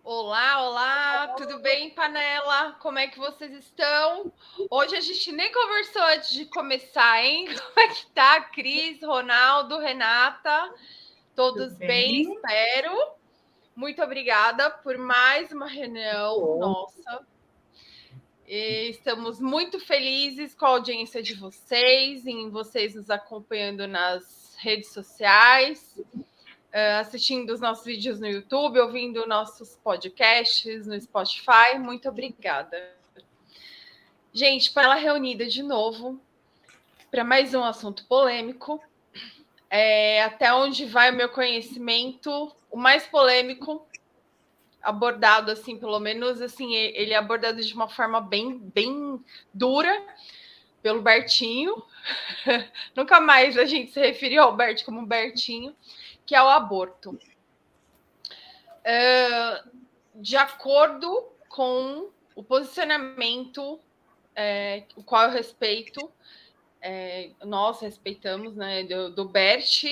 Olá, olá, tudo bem, panela? Como é que vocês estão? Hoje a gente nem conversou antes de começar, hein? Como é que tá, Cris, Ronaldo, Renata? Tudo Todos bem, bem? espero. Muito obrigada por mais uma reunião Bom, nossa. E estamos muito felizes com a audiência de vocês, em vocês nos acompanhando nas redes sociais, assistindo os nossos vídeos no YouTube, ouvindo nossos podcasts no Spotify. Muito obrigada. Gente, panela reunida de novo para mais um assunto polêmico. Até onde vai o meu conhecimento, o mais polêmico abordado, assim, pelo menos, assim, ele é abordado de uma forma bem dura pelo Bertinho. Nunca mais a gente se referiu ao Bert como Bertinho, que é o aborto. De acordo com o posicionamento, o qual eu respeito, nós respeitamos, né, do Bert,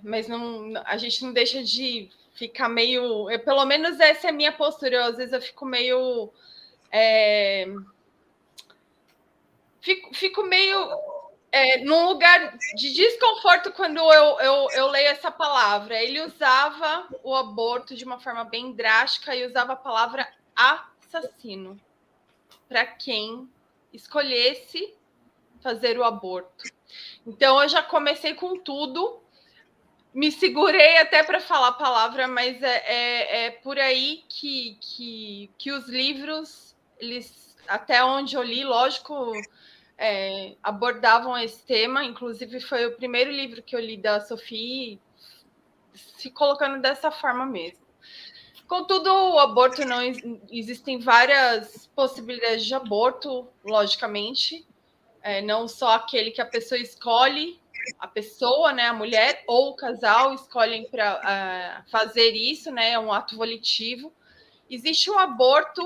mas não, a gente não deixa de ficar meio. Pelo menos essa é a minha postura. Às vezes eu fico meio. Fico meio num lugar de desconforto quando eu leio essa palavra. Ele usava o aborto de uma forma bem drástica e usava a palavra assassino para quem escolhesse fazer o aborto. Então eu já comecei com tudo, me segurei até para falar a palavra, mas é por aí que os livros, eles, até onde eu li, lógico, abordavam esse tema. Inclusive foi o primeiro livro que eu li da Sophie, se colocando dessa forma mesmo. Contudo, o aborto não existem várias possibilidades de aborto, logicamente, não só aquele que a pessoa escolhe, a pessoa, né, a mulher ou o casal escolhem para fazer isso, né, é um ato volitivo. Existe o aborto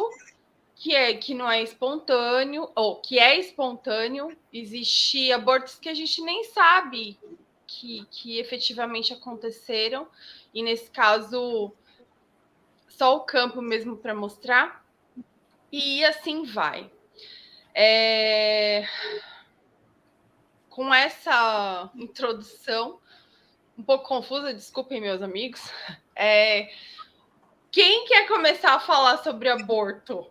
que não é espontâneo, ou que é espontâneo. Existe abortos que a gente nem sabe que efetivamente aconteceram, e nesse caso só o campo mesmo para mostrar, e assim vai. Com essa introdução um pouco confusa, desculpem, meus amigos, quem quer começar a falar sobre aborto?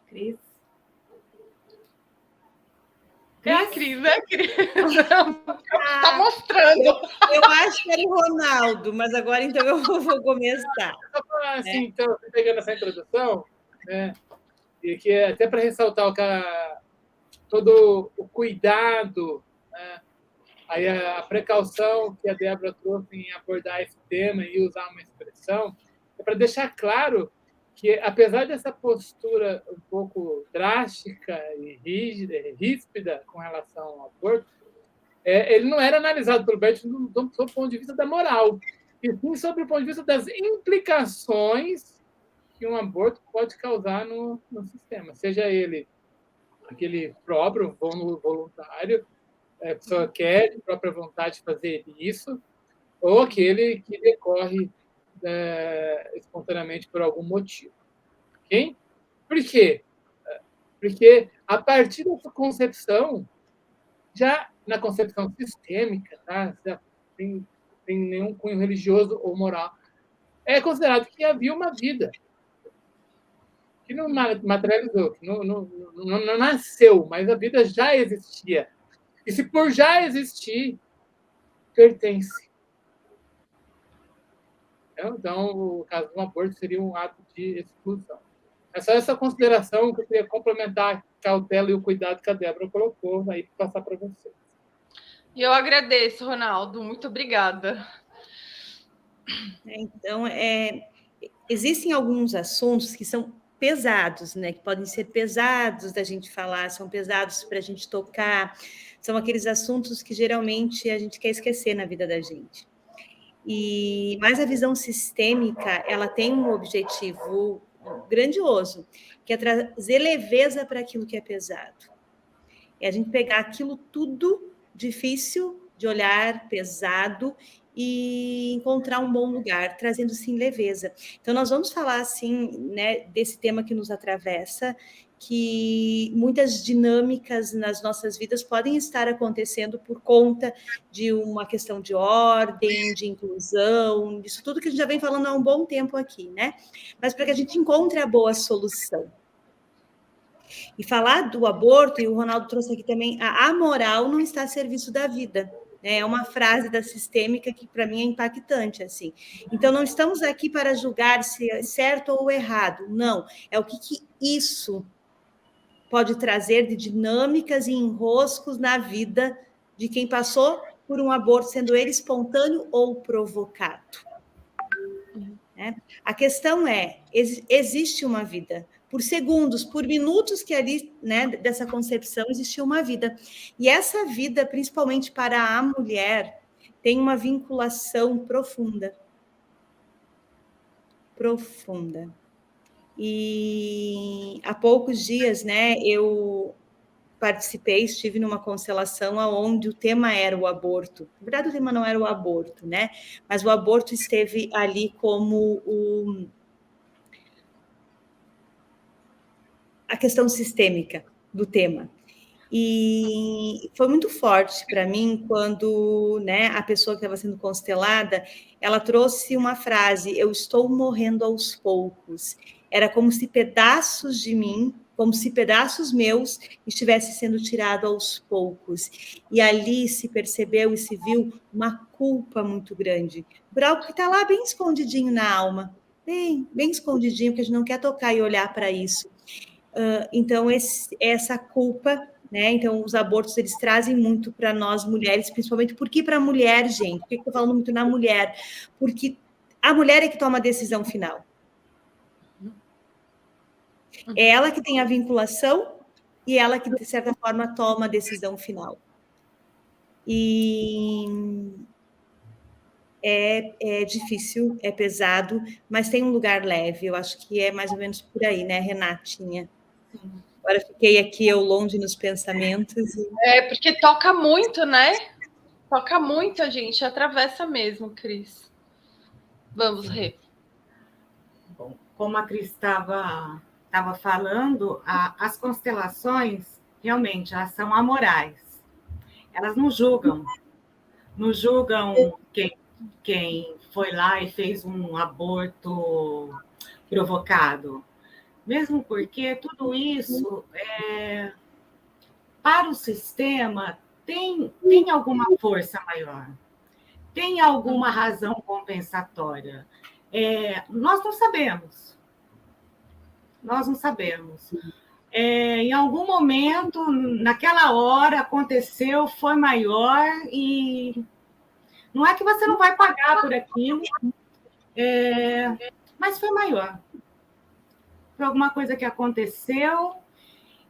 Cris? É a Cris, né, Cris? Tá mostrando. Eu acho que era o Ronaldo, mas agora então eu vou começar. Assim, então, pegando essa introdução, né, e que é até para ressaltar todo o cuidado, né, aí a precaução que a Débora trouxe em abordar esse tema e usar uma expressão, é para deixar claro que, apesar dessa postura um pouco drástica e rígida, ríspida com relação ao aborto, ele não era analisado pelo Bert sob o ponto de vista da moral, e sim sobre o ponto de vista das implicações que um aborto pode causar no sistema, seja ele aquele próprio, voluntário, a pessoa quer de própria vontade fazer isso, ou aquele que decorre espontaneamente por algum motivo. Ok? Por quê? Porque a partir dessa concepção, já na concepção sistêmica, tá? Já tem nenhum cunho religioso ou moral, é considerado que havia uma vida que não materializou, que não nasceu, mas a vida já existia. E se por já existir, pertence. Então, o caso de um aborto seria um ato de exclusão. É só essa consideração que eu queria complementar a cautela e o cuidado que a Débora colocou aí para passar para vocês. E eu agradeço, Ronaldo. Muito obrigada. Então, existem alguns assuntos que são pesados, né? Que podem ser pesados da gente falar, são pesados para a gente tocar, são aqueles assuntos que geralmente a gente quer esquecer na vida da gente. Mas a visão sistêmica, ela tem um objetivo grandioso, que é trazer leveza para aquilo que é pesado. É a gente pegar aquilo tudo difícil, de de olhar pesado e encontrar um bom lugar, trazendo, sim, leveza. Então, nós vamos falar, assim, né, desse tema que nos atravessa, que muitas dinâmicas nas nossas vidas podem estar acontecendo por conta de uma questão de ordem, de inclusão, disso tudo que a gente já vem falando há um bom tempo aqui, né? Mas para que a gente encontre a boa solução. E falar do aborto, e o Ronaldo trouxe aqui também, a amoral não está a serviço da vida. É uma frase da Sistêmica que, para mim, é impactante, assim. Então, não estamos aqui para julgar se é certo ou errado, não. É o que isso pode trazer de dinâmicas e enroscos na vida de quem passou por um aborto, sendo ele espontâneo ou provocado. A questão é, existe uma vida. Por segundos, por minutos que ali, né, dessa concepção, existiu uma vida. E essa vida, principalmente para a mulher, tem uma vinculação profunda. Profunda. E há poucos dias, né, eu estive numa constelação onde o tema era o aborto. Na verdade, o tema não era o aborto, né? Mas o aborto esteve ali como a questão sistêmica do tema. E foi muito forte para mim quando, né, a pessoa que estava sendo constelada, ela trouxe uma frase: eu estou morrendo aos poucos. Era como se pedaços de mim, como se pedaços meus estivessem sendo tirados aos poucos. E ali se percebeu e se viu uma culpa muito grande, por algo que está lá bem escondidinho na alma, bem escondidinho, que a gente não quer tocar e olhar para isso. Então, essa culpa, né? Então, os abortos, eles trazem muito para nós mulheres, principalmente. Por que para a mulher, gente? Por que eu estou falando muito na mulher? Porque a mulher é que toma a decisão final. É ela que tem a vinculação e ela que, de certa forma, toma a decisão final. E é difícil, é pesado, mas tem um lugar leve. Eu acho que é mais ou menos por aí, né, Renatinha? Agora fiquei aqui eu longe nos pensamentos. Porque toca muito, né? Toca muito a gente, atravessa mesmo, Cris. Vamos, Rê. Bom, como a Cris estava falando, as constelações, realmente, elas são amorais. Elas não julgam quem foi lá e fez um aborto provocado. Mesmo porque tudo isso, para o sistema, tem alguma força maior, tem alguma razão compensatória. Nós não sabemos. Em algum momento, naquela hora, aconteceu, foi maior, e não é que você não vai pagar por aquilo, mas foi maior. Foi alguma coisa que aconteceu,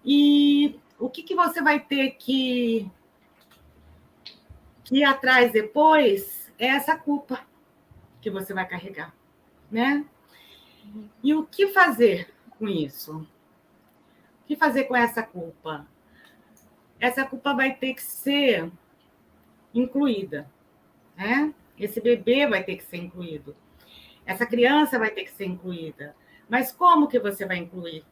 e o que você vai ter que ir atrás depois é essa culpa que você vai carregar, né? E o que fazer com isso? O que fazer com essa culpa? Essa culpa vai ter que ser incluída, né? Esse bebê vai ter que ser incluído. Essa criança vai ter que ser incluída. Mas como que você vai incluir?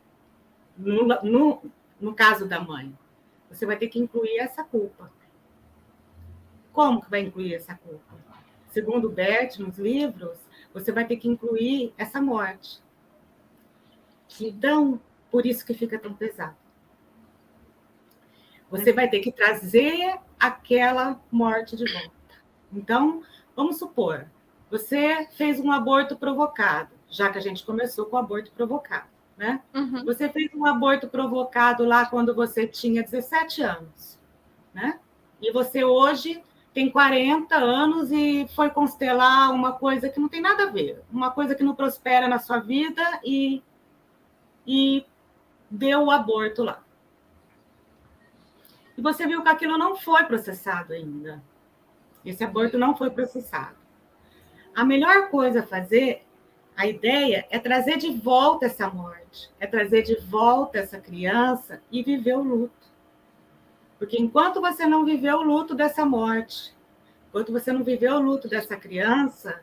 No caso da mãe, você vai ter que incluir essa culpa. Como que vai incluir essa culpa? Segundo Bert, nos livros, você vai ter que incluir essa morte. Então, por isso que fica tão pesado. Você vai ter que trazer aquela morte de volta. Então, vamos supor, você fez um aborto provocado, já que a gente começou com o aborto provocado, né? Uhum. Você fez um aborto provocado lá quando você tinha 17 anos, né? E você hoje tem 40 anos e foi constelar uma coisa que não tem nada a ver, uma coisa que não prospera na sua vida e deu o aborto lá. E você viu que aquilo não foi processado ainda. Esse aborto não foi processado. A melhor coisa a fazer, a ideia, é trazer de volta essa morte, é trazer de volta essa criança e viver o luto. Porque enquanto você não viver o luto dessa morte, enquanto você não viver o luto dessa criança,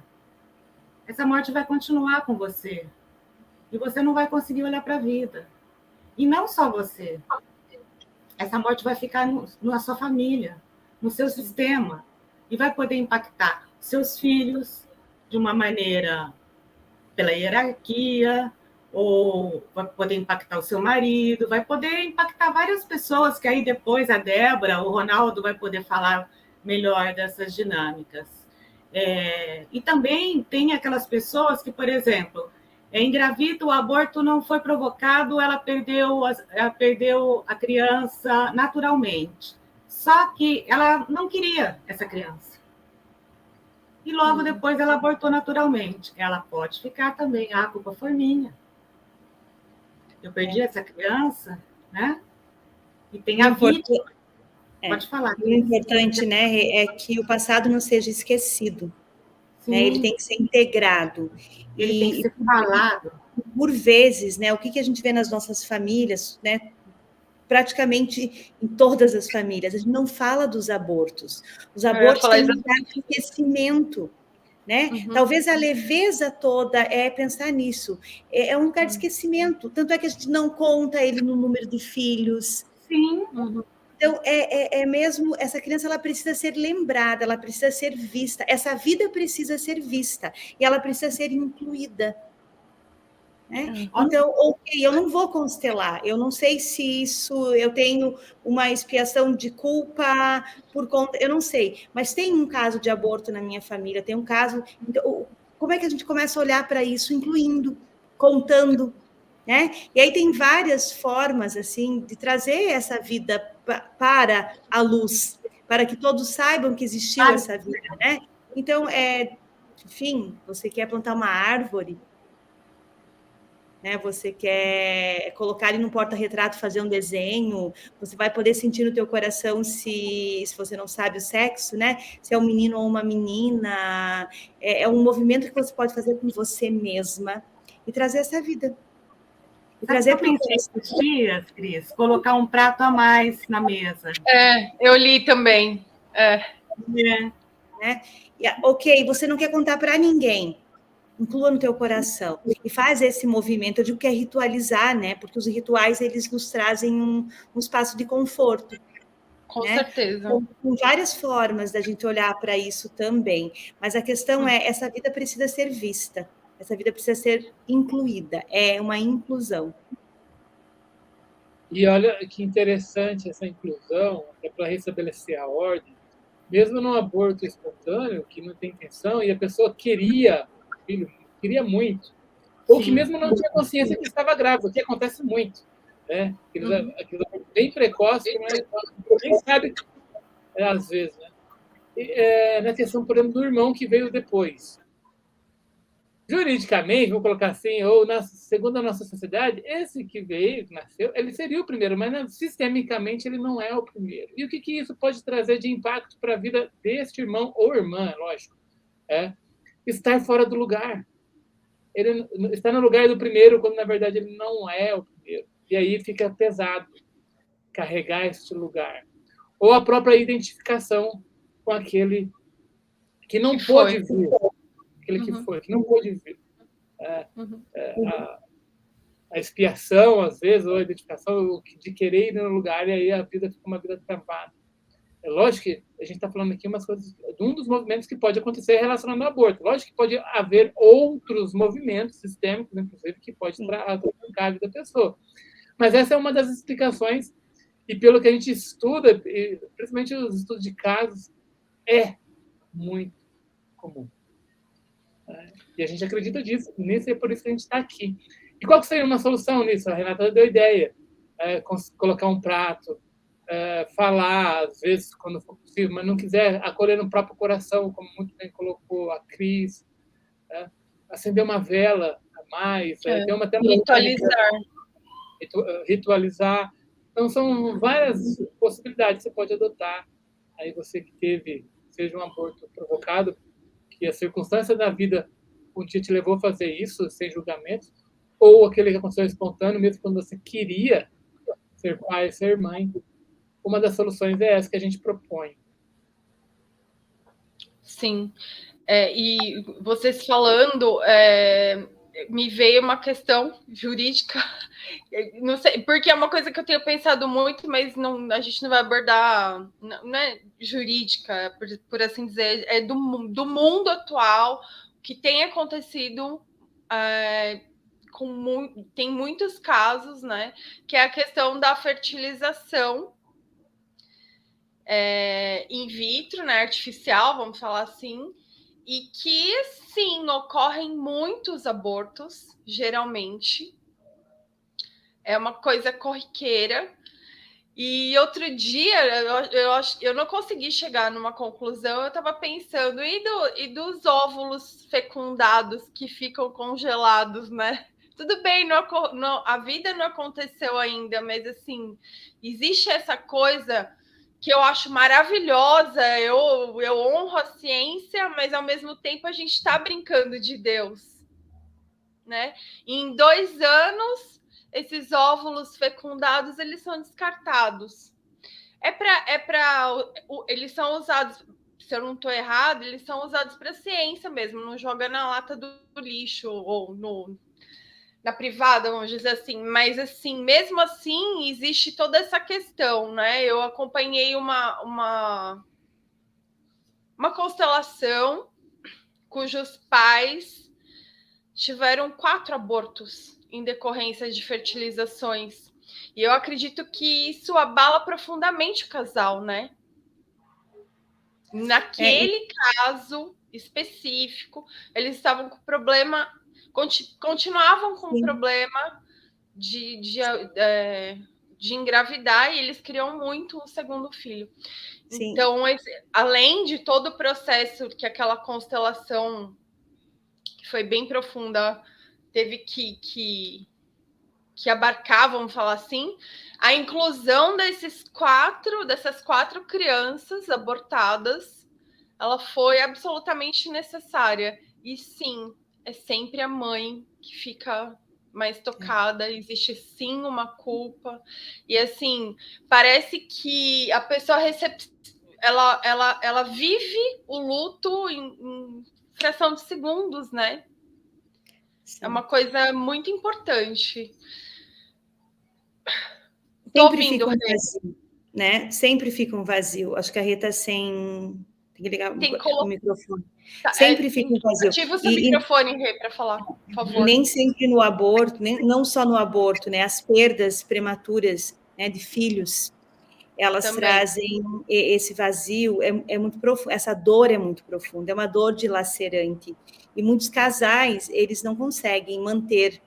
essa morte vai continuar com você. E você não vai conseguir olhar para a vida. E não só você. Essa morte vai ficar na sua família, no seu sistema, e vai poder impactar seus filhos de uma maneira pela hierarquia, ou vai poder impactar o seu marido, vai poder impactar várias pessoas, que aí depois a Débora, o Ronaldo vai poder falar melhor dessas dinâmicas. E também tem aquelas pessoas que, por exemplo, engravida, o aborto não foi provocado, ela perdeu a criança naturalmente. Só que ela não queria essa criança. E logo depois ela abortou naturalmente. Ela pode ficar também, a culpa foi minha. Eu perdi essa criança, né? E tem a vítima. Pode falar. O importante, né, é que o passado não seja esquecido. Né? Ele tem que ser integrado. Ele tem que ser falado. Por vezes, né, o que a gente vê nas nossas famílias, né, praticamente em todas as famílias, a gente não fala dos abortos. Os abortos têm um lugar de esquecimento. Né? Talvez a leveza toda é pensar nisso. É um lugar de esquecimento. Tanto é que a gente não conta ele no número de filhos. Sim. Então, é mesmo, essa criança ela precisa ser lembrada, ela precisa ser vista, essa vida precisa ser vista, e ela precisa ser incluída. Né? Então, ok, eu não vou constelar, eu não sei se isso, eu tenho uma expiação de culpa por conta, eu não sei, mas tem um caso de aborto na minha família, tem um caso, então, como é que a gente começa a olhar para isso, incluindo, contando, né? E aí tem várias formas, assim, de trazer essa vida para a luz, para que todos saibam que existiu essa vida, né? Então, enfim, você quer plantar uma árvore, né? Você quer colocar ali no porta-retrato, fazer um desenho, você vai poder sentir no teu coração se você não sabe o sexo, né? Se é um menino ou uma menina. É um movimento que você pode fazer com você mesma e trazer essa vida. E trazer para esses dias, Cris, colocar um prato a mais na mesa. Eu li também. Né? Ok, você não quer contar para ninguém. Inclua no teu coração e faz esse movimento. Eu digo que é ritualizar, né? Porque os rituais eles nos trazem um espaço de conforto. Com certeza. Com várias formas da gente olhar para isso também. Mas a questão essa vida precisa ser vista, essa vida precisa ser incluída. É uma inclusão. E olha que interessante essa inclusão, é para restabelecer a ordem, mesmo num aborto espontâneo, que não tem intenção, e a pessoa queria muito, ou que mesmo não tinha consciência que estava grávida, o que acontece muito, né? Aquilo bem precoce, mas nem sabe, às vezes, né? Na questão, por exemplo, do irmão que veio depois. Juridicamente, vou colocar assim, ou segundo a nossa sociedade, esse que veio, que nasceu, ele seria o primeiro, mas sistemicamente ele não é o primeiro. E o que isso pode trazer de impacto para a vida deste irmão ou irmã, lógico? Estar fora do lugar. Ele está no lugar do primeiro, quando na verdade ele não é o primeiro. E aí fica pesado carregar este lugar. Ou a própria identificação com aquele que não pôde vir. Aquele que foi, que não pôde vir. A expiação, às vezes, ou a identificação de querer ir no lugar, e aí a vida fica uma vida travada. É lógico que a gente está falando aqui umas coisas, de um dos movimentos que pode acontecer relacionado ao aborto. Lógico que pode haver outros movimentos sistêmicos, inclusive, que pode trancar a vida da pessoa. Mas essa é uma das explicações, e pelo que a gente estuda, principalmente os estudos de casos, é muito comum. E a gente acredita nisso, e é por isso que a gente está aqui. E qual que seria uma solução nisso? A Renata deu ideia. Colocar um prato, falar, às vezes, quando for possível, mas não quiser acolher no próprio coração, como muito bem colocou a Cris. Acender uma vela a mais. Ter uma ritualizar. Então, são várias possibilidades que você pode adotar. Aí você que teve, seja um aborto provocado, que a circunstância da vida um dia te levou a fazer isso, sem julgamentos, ou aquele que aconteceu espontâneo, mesmo quando você queria ser pai, ser mãe. Uma das soluções é essa que a gente propõe. Sim. E vocês falando, me veio uma questão jurídica, não sei, porque é uma coisa que eu tenho pensado muito, mas não, a gente não vai abordar, não é jurídica, por assim dizer, é do mundo atual, que tem acontecido, tem muitos casos, né, que é a questão da fertilização in vitro, né, artificial, vamos falar assim, e que, sim, ocorrem muitos abortos, geralmente. É uma coisa corriqueira. E outro dia, eu não consegui chegar numa conclusão, eu estava pensando, e dos óvulos fecundados que ficam congelados, né? Tudo bem, a vida não aconteceu ainda, mas, existe essa coisa que eu acho maravilhosa, eu honro a ciência, mas, ao mesmo tempo, a gente está brincando de Deus, né? E em 2 anos, esses óvulos fecundados, eles são descartados. Eles são usados, se eu não estou errado, eles são usados para ciência mesmo, não joga na lata do lixo ou na privada, vamos dizer assim. Mas, mesmo assim, existe toda essa questão, né? Eu acompanhei uma constelação cujos pais tiveram 4 abortos em decorrência de fertilizações. E eu acredito que isso abala profundamente o casal, né? Naquele caso específico, eles estavam com problema, continuavam com problema de engravidar, e eles queriam muito o segundo filho. Sim. Então, além de todo o processo que aquela constelação, que foi bem profunda, teve que abarcar, vamos falar assim, a inclusão dessas 4 crianças abortadas, ela foi absolutamente necessária. E, sim, é sempre a mãe que fica mais tocada, existe sim uma culpa. E, parece que a pessoa ela vive o luto em fração de segundos, né? Sim. É uma coisa muito importante. Sempre fica um vazio, né? Sempre fica um vazio. Acho que a Rê está sem... Tem que ligar o microfone. Sempre fica um vazio. Ativa o seu microfone, Rê, para falar, por favor. Nem sempre no aborto, não só no aborto, né? As perdas prematuras, né, de filhos, elas também trazem esse vazio, é muito profundo, essa dor é muito profunda, é uma dor dilacerante. E muitos casais, eles não conseguem manter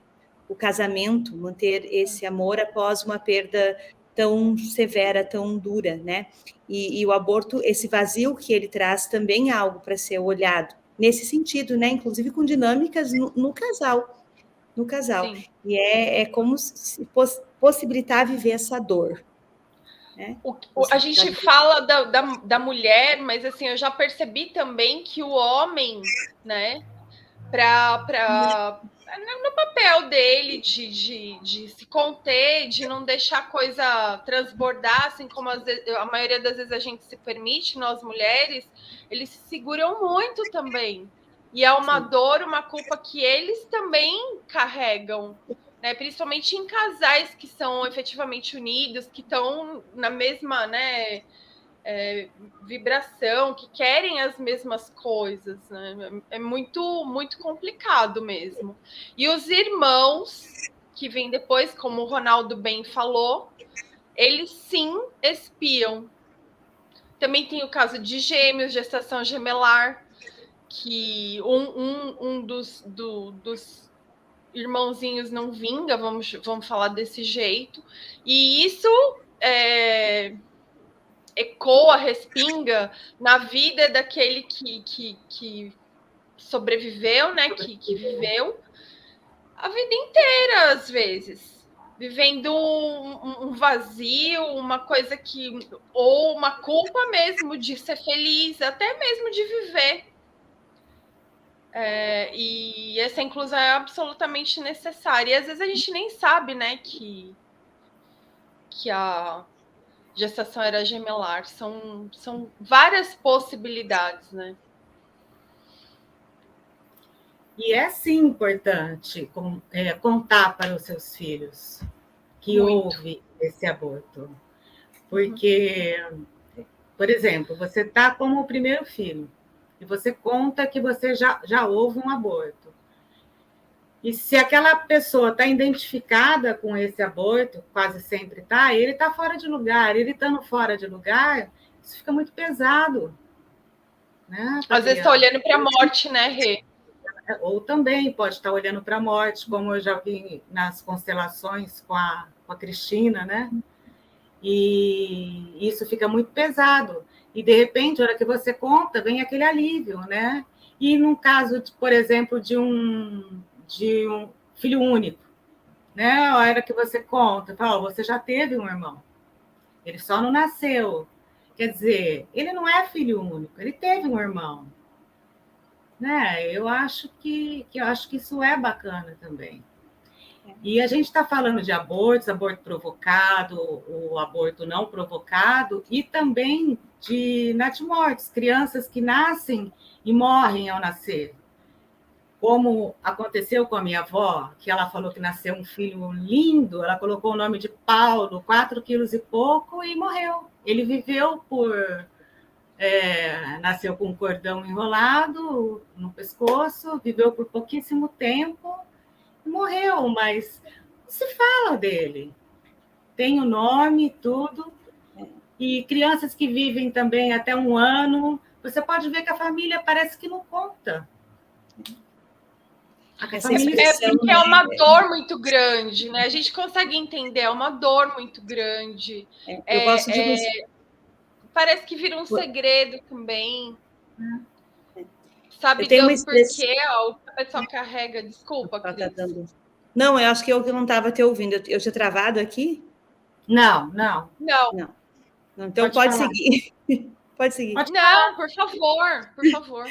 o casamento, manter esse amor após uma perda tão severa, tão dura, né? E o aborto, esse vazio que ele traz, também é algo para ser olhado, nesse sentido, né? Inclusive com dinâmicas no casal. Sim. E é como se possibilitar viver essa dor. Né? A gente fala da mulher, mas, eu já percebi também que o homem, né, no papel dele de se conter, de não deixar a coisa transbordar, assim como a maioria das vezes a gente se permite, nós mulheres, eles se seguram muito também. E é uma dor, uma culpa que eles também carregam, né? Principalmente em casais que são efetivamente unidos, que estão na mesma, né, vibração, que querem as mesmas coisas, né? É muito, muito complicado mesmo. E os irmãos que vêm depois, como o Ronaldo bem falou, eles sim espiam. Também tem o caso de gêmeos, gestação gemelar, que um dos irmãozinhos não vinga, vamos falar desse jeito, e isso ecoa, respinga na vida daquele que sobreviveu, né? Que viveu a vida inteira, às vezes, vivendo um vazio, uma coisa ou uma culpa mesmo de ser feliz, até mesmo de viver. E essa inclusão é absolutamente necessária. E às vezes a gente nem sabe, né, que a gestação era gemelar. São várias possibilidades, né? E é sim importante contar para os seus filhos que houve esse aborto. Porque, por exemplo, você está como o primeiro filho e você conta que você já houve um aborto. E se aquela pessoa está identificada com esse aborto, quase sempre está, ele está fora de lugar. Ele estando fora de lugar, isso fica muito pesado. Né, às vezes está olhando para a morte, né, Rê? Ou também pode estar olhando para a morte, como eu já vi nas constelações com a Cristina, né? E isso fica muito pesado. E, de repente, na hora que você conta, vem aquele alívio, né? E no caso, por exemplo, de um filho único, né? A hora que você conta, fala, você já teve um irmão, ele só não nasceu. Quer dizer, ele não é filho único, ele teve um irmão. Né? Eu acho que isso é bacana também. E a gente está falando de abortos, aborto provocado, o aborto não provocado, e também de natimortes, crianças que nascem e morrem ao nascer. Como aconteceu com a minha avó, que ela falou que nasceu um filho lindo, ela colocou o nome de Paulo, 4 quilos e pouco, e morreu. Ele viveu nasceu com um cordão enrolado no pescoço, viveu por pouquíssimo tempo e morreu, mas se fala dele. Tem o nome, tudo. E crianças que vivem também até 1 ano, você pode ver que a família parece que não conta. Porque é uma dor muito grande, né? A gente consegue entender, é uma dor muito grande. Eu gosto de parece que vira um segredo também. Sabe Deus porquê o que a pessoa carrega? Desculpa, Cris. Não, eu acho que eu não estava te ouvindo. Eu tinha travado aqui? Não. Então pode seguir. Pode seguir. Não, por favor.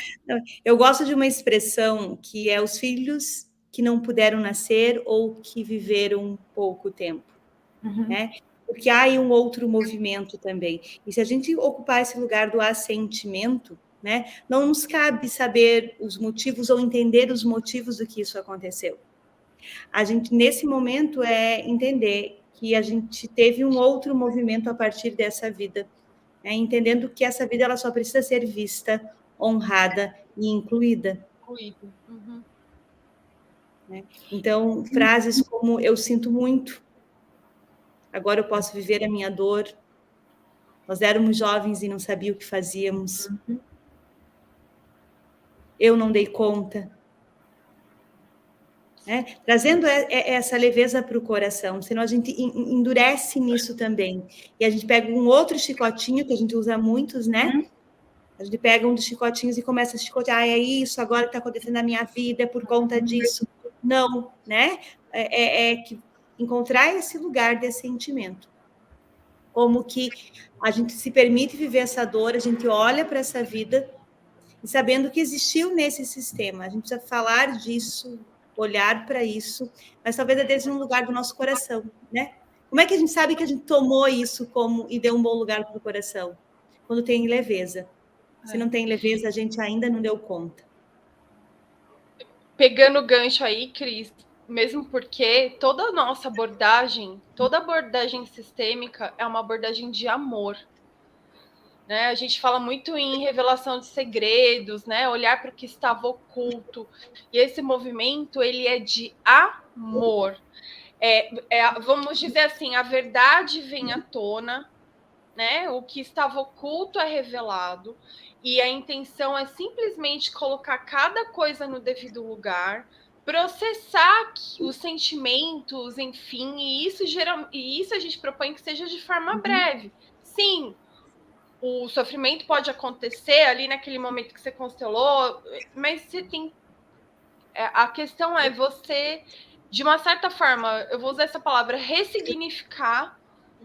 Eu gosto de uma expressão que é os filhos que não puderam nascer ou que viveram pouco tempo. Né? Porque há aí um outro movimento também. E se a gente ocupar esse lugar do assentimento, né, não nos cabe saber os motivos ou entender os motivos do que isso aconteceu. A gente, nesse momento, entender que a gente teve um outro movimento a partir dessa vida, né, entendendo que essa vida ela só precisa ser vista, honrada e incluída. Né? Então, frases como eu sinto muito, agora eu posso viver a minha dor. Nós éramos jovens e não sabia o que fazíamos. Eu não dei conta. Né? Trazendo essa leveza para o coração, senão a gente endurece nisso também. E a gente pega um outro chicotinho, que a gente usa muitos, né? A gente pega um dos chicotinhos e começa a chicotear. É isso, agora que está acontecendo na minha vida, é por conta disso. Não, né? Que encontrar esse lugar desse sentimento. Como que a gente se permite viver essa dor, a gente olha para essa vida e sabendo que existiu nesse sistema. A gente precisa falar disso, olhar para isso, mas talvez é desde um lugar do nosso coração, né? Como é que a gente sabe que a gente tomou isso e deu um bom lugar para o coração? Quando tem leveza. Se não tem leveza, a gente ainda não deu conta. Pegando o gancho aí, Cris, mesmo porque toda a nossa abordagem, toda abordagem sistêmica é uma abordagem de amor. Né? A gente fala muito em revelação de segredos, né? Olhar para o que estava oculto. E esse movimento, ele é de amor. Vamos dizer assim, a verdade vem à tona, né? O que estava oculto é revelado. E a intenção é simplesmente colocar cada coisa no devido lugar, processar os sentimentos, enfim, e isso a gente propõe que seja de forma breve. Sim, o sofrimento pode acontecer ali naquele momento que você constelou, mas você tem... A questão é você, de uma certa forma, eu vou usar essa palavra, ressignificar,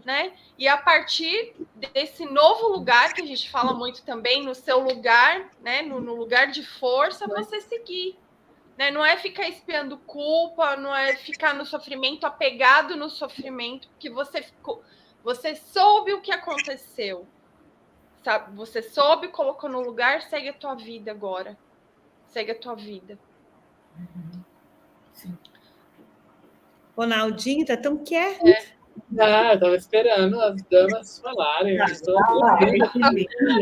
né? E a partir desse novo lugar, que a gente fala muito também, no seu lugar, né? No lugar de força, você seguir. Né? Não é ficar espiando culpa, não é ficar no sofrimento, apegado no sofrimento, porque você soube o que aconteceu. Sabe? Você soube, colocou no lugar, segue a tua vida agora. Segue a tua vida. Sim. Ronaldinho tá tão quieto. Ah, eu estava esperando as damas falarem. Eu estou Que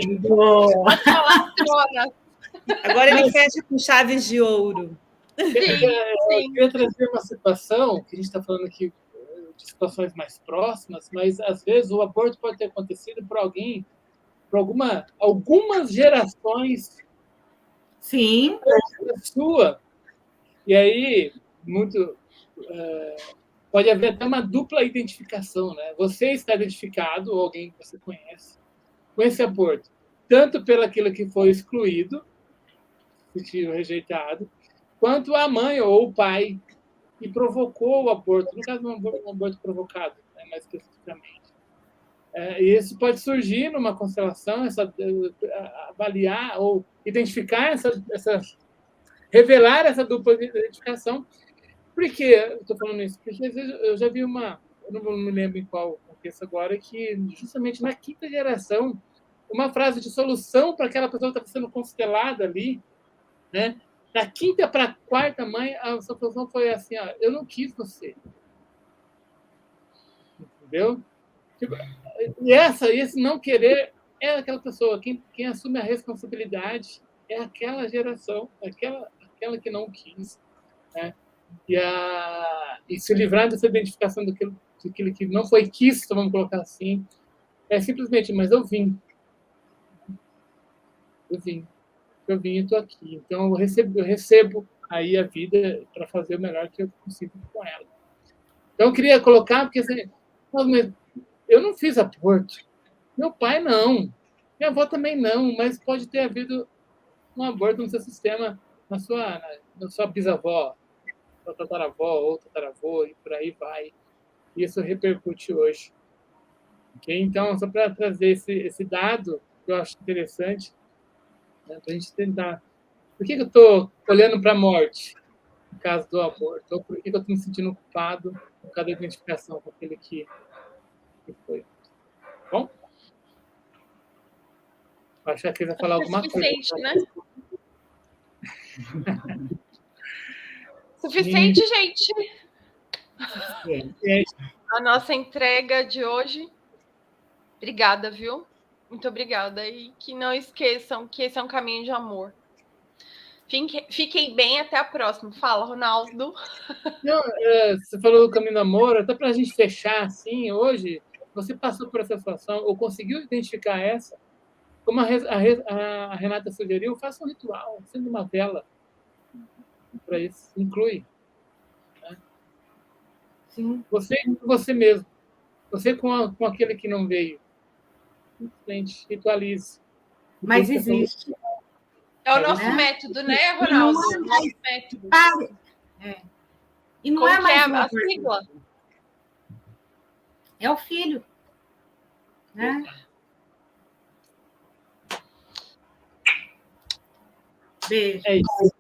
lindo. Pode falar, Fiona. Agora ele fecha com chaves de ouro. Sim, Eu sim. queria trazer uma situação que a gente está falando aqui de situações mais próximas, mas às vezes o aborto pode ter acontecido por alguém, por algumas gerações Sim, da sua. E aí, pode haver até uma dupla identificação, né? Você está identificado, ou alguém que você conhece, com esse aborto, tanto pelo aquilo que foi excluído, sentido rejeitado, quanto a mãe ou o pai que provocou o aborto, no caso, um aborto provocado, né, mais especificamente. E isso pode surgir numa constelação, avaliar ou identificar revelar essa dupla identificação. Por que eu estou falando isso? Porque às vezes eu já vi eu não me lembro em qual contexto agora, que justamente na quinta geração, uma frase de solução para aquela pessoa que estava sendo constelada ali, né? Da quinta para a quarta mãe, a solução foi assim: ó, eu não quis você. Entendeu? E esse não querer é aquela pessoa, quem assume a responsabilidade é aquela geração, aquela que não quis, né? E se livrar dessa identificação daquilo que não foi quisto, vamos colocar assim, é simplesmente, mas eu vim e estou aqui. Então, eu recebo aí a vida para fazer o melhor que eu consigo com ela. Então, eu queria colocar, porque assim, eu não fiz aborto. Meu pai não. Minha avó também não, mas pode ter havido um aborto no seu sistema, na sua bisavó, sua tataravó ou tataravô, e por aí vai. E isso repercute hoje. Okay? Então, só para trazer esse dado, que eu acho interessante, né, para a gente tentar. Por que eu estou olhando para a morte, no caso do aborto? Ou por que eu estou me sentindo culpado por causa da identificação com aquele que foi? Bom? Acho que a Cris vai falar alguma coisa. Suficiente, né? Suficiente, gente. A nossa entrega de hoje. Obrigada, viu? Muito obrigada. E que não esqueçam que esse é um caminho de amor. Fiquem bem, até a próxima. Fala, Ronaldo. Não, você falou do caminho do amor, até para a gente fechar assim, hoje, você passou por essa situação, ou conseguiu identificar essa, como a Renata sugeriu, faça um ritual, acenda uma vela para isso, inclui. Né? sim. Você mesmo, você com aquele que não veio, simplesmente ritualize. Mas existe. É o nosso método, né, Ronaldo? O nosso método. E não Como é mais que é a sigla? É o filho. Né? Beijo. É isso.